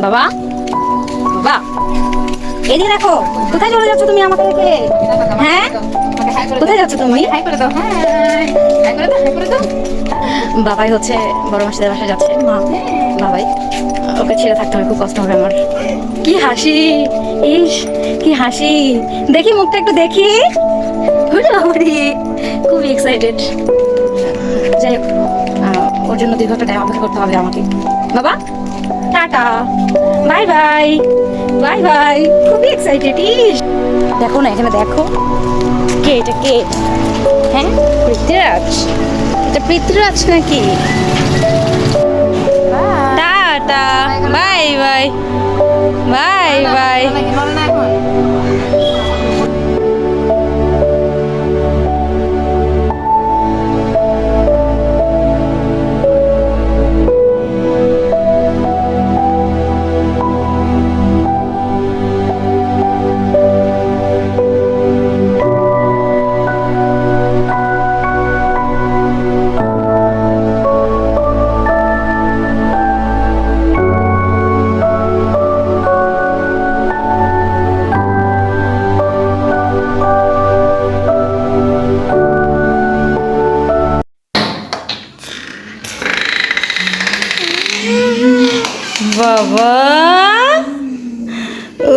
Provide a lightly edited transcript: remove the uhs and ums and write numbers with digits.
বাবা, বাবা, এদিকে দেখো। কোথায় চলে যাচ্ছ তুমি আমাকে রেখে? হ্যাঁ, কোথায় যাচ্ছ তুমি? বাবাই হচ্ছে বড় মাসিদের বাসায় যাচ্ছে। মা, বাবাই, ওকে ছেড়ে থাকতে হবে, খুব কষ্ট হবে আমার। কি হাসি, ইস কি হাসি, দেখি মুখটা একটু দেখি। খুবই এক্সাইটেড। যাই হোক, ওর জন্য 2 ঘন্টা টাইম অপেক্ষা করতে হবে আমাকে। বাবা, tata, bye bye, bye bye. খুবই এক্সাইটেড। ইস দেখো না, এখানে দেখো, কে এটা, কে? হ্যাঁ, পৃথ্বীরাজ। এটা পৃথ্বীরাজ নাকি? Tata, bye bye, bye bye. বাবা, ও